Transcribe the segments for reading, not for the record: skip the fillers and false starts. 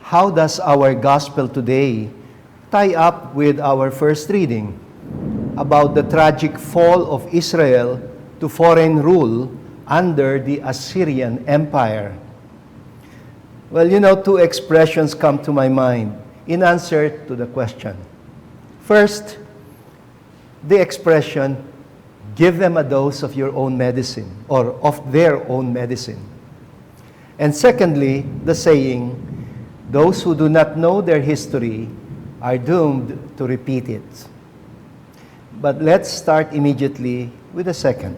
how does our gospel today tie up with our first reading about the tragic fall of Israel to foreign rule under the Assyrian Empire? Well, two expressions come to my mind in answer to the question. First, the expression, give them a dose of your own medicine, or of their own medicine. And secondly, the saying, those who do not know their history are doomed to repeat it. But let's start immediately with the second.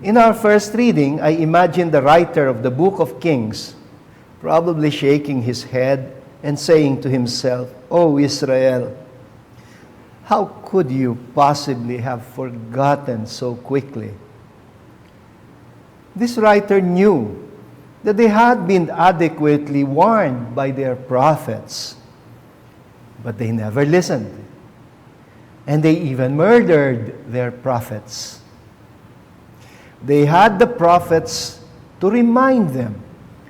In our first reading, I imagine the writer of the book of Kings probably shaking his head and saying to himself, "Oh, Israel, how could you possibly have forgotten so quickly?" This writer knew that they had been adequately warned by their prophets, but they never listened. And they even murdered their prophets. They had the prophets to remind them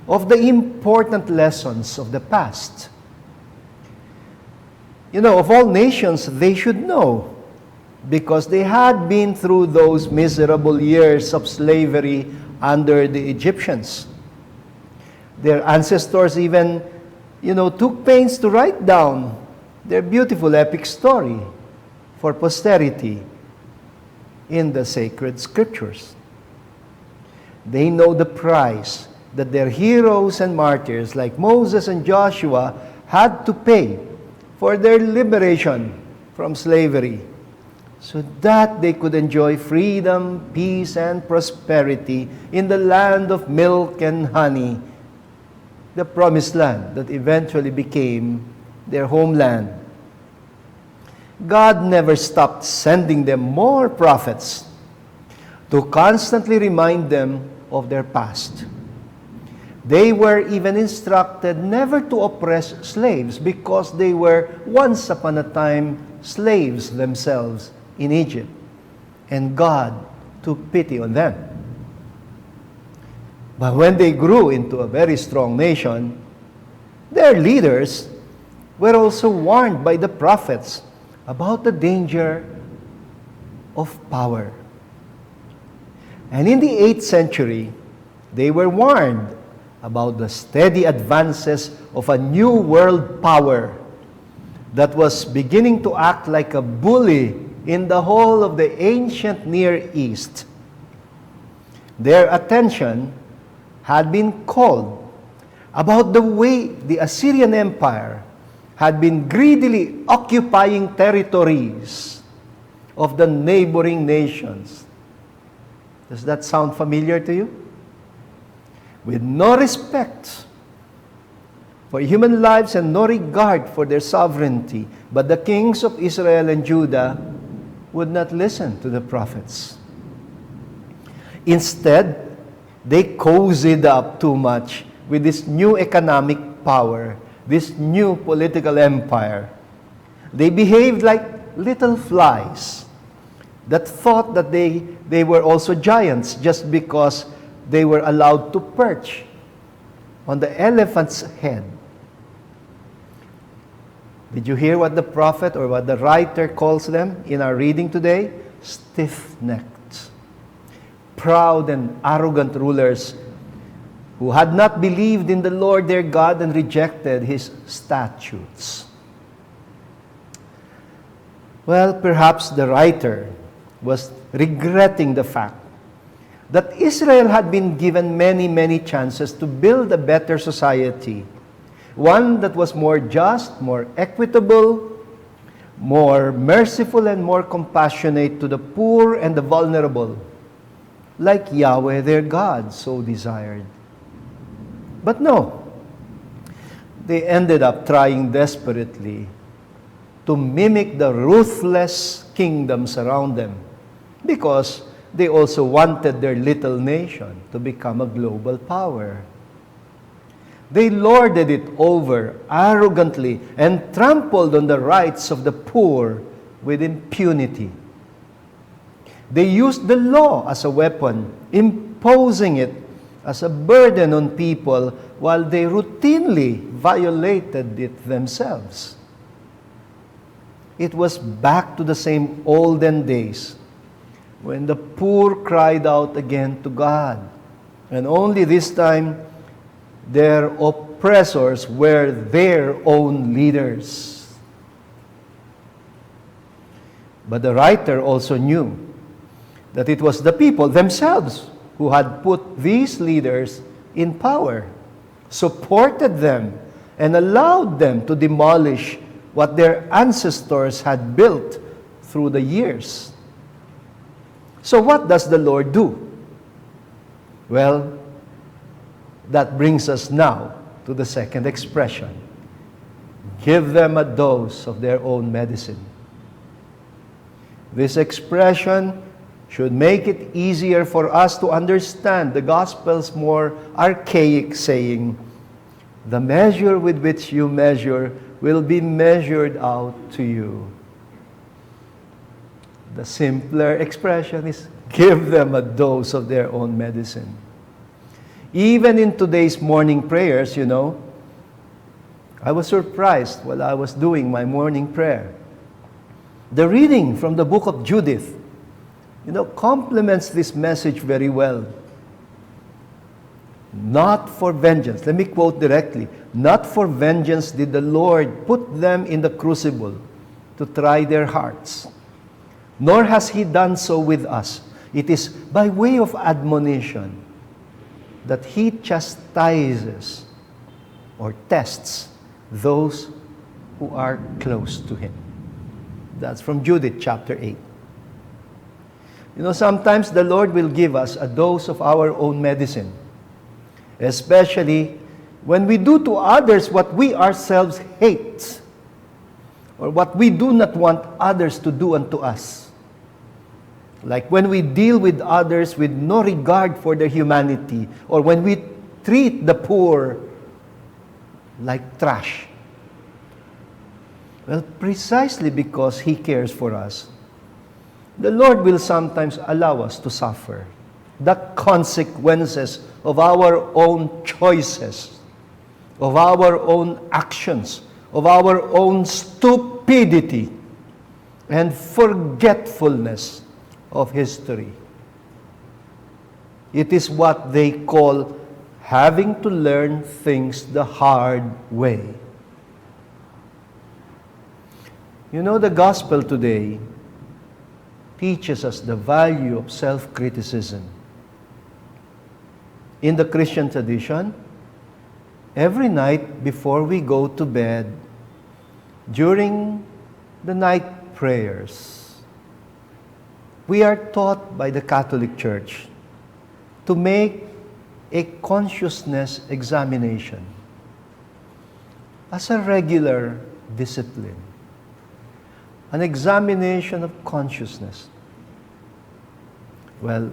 of the important lessons of the past. Of all nations, they should know, because they had been through those miserable years of slavery under the Egyptians. Their ancestors even, took pains to write down their beautiful epic story for posterity in the sacred scriptures. They know the price that their heroes and martyrs like Moses and Joshua had to pay for their liberation from slavery, so that they could enjoy freedom, peace, and prosperity in the land of milk and honey, the promised land that eventually became their homeland. God never stopped sending them more prophets to constantly remind them of their past. They were even instructed never to oppress slaves, because they were once upon a time slaves themselves in Egypt, and God took pity on them. But when they grew into a very strong nation, their leaders were also warned by the prophets about the danger of power. And in the 8th century, they were warned about the steady advances of a new world power that was beginning to act like a bully in the whole of the ancient Near East. Their attention had been called about the way the Assyrian Empire had been greedily occupying territories of the neighboring nations. Does that sound familiar to you? With no respect for human lives and no regard for their sovereignty, but the kings of Israel and Judah would not listen to the prophets. Instead, they cozied up too much with this new economic power, this new political empire. They behaved like little flies that thought that they were also giants just because they were allowed to perch on the elephant's head. Did you hear what the prophet or what the writer calls them in our reading today? Stiff-necked, proud and arrogant rulers who had not believed in the Lord their God and rejected His statutes. Well, perhaps the writer was regretting the fact that Israel had been given many, many chances to build a better society, one that was more just, more equitable, more merciful, and more compassionate to the poor and the vulnerable, like Yahweh their God so desired. But no, they ended up trying desperately to mimic the ruthless kingdoms around them, because they also wanted their little nation to become a global power. They lorded it over arrogantly and trampled on the rights of the poor with impunity. They used the law as a weapon, imposing it as a burden on people while they routinely violated it themselves. It was back to the same olden days when the poor cried out again to God. And only this time, their oppressors were their own leaders. But the writer also knew that it was the people themselves who had put these leaders in power, supported them, and allowed them to demolish what their ancestors had built through the years. So what does the Lord do? Well, that brings us now to the second expression. Give them a dose of their own medicine. This expression should make it easier for us to understand the gospel's more archaic saying, the measure with which you measure will be measured out to you. The simpler expression is, give them a dose of their own medicine. Even in today's morning prayers, I was surprised while I was doing my morning prayer. The reading from the book of Judith, complements this message very well. Not for vengeance. Let me quote directly. Not for vengeance did the Lord put them in the crucible to try their hearts. Nor has He done so with us. It is by way of admonition that He chastises or tests those who are close to Him. That's from Judith chapter 8. Sometimes the Lord will give us a dose of our own medicine, especially when we do to others what we ourselves hate or what we do not want others to do unto us. Like when we deal with others with no regard for their humanity, or when we treat the poor like trash. Well, precisely because He cares for us, the Lord will sometimes allow us to suffer the consequences of our own choices, of our own actions, of our own stupidity and forgetfulness of history. It is what they call having to learn things the hard way. The gospel today teaches us the value of self-criticism. In the Christian tradition, every night before we go to bed, during the night prayers, we are taught by the Catholic Church to make a consciousness examination as a regular discipline. An examination of consciousness. Well,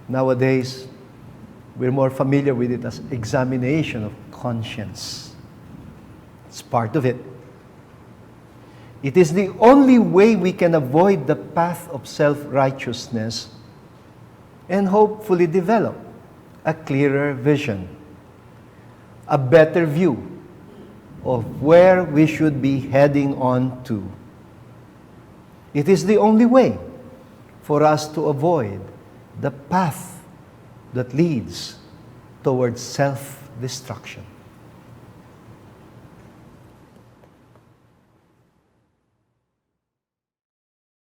nowadays, we're more familiar with it as examination of conscience. It's part of it. It is the only way we can avoid the path of self-righteousness and hopefully develop a clearer vision, a better view of where we should be heading on to. It is the only way for us to avoid the path that leads towards self-destruction.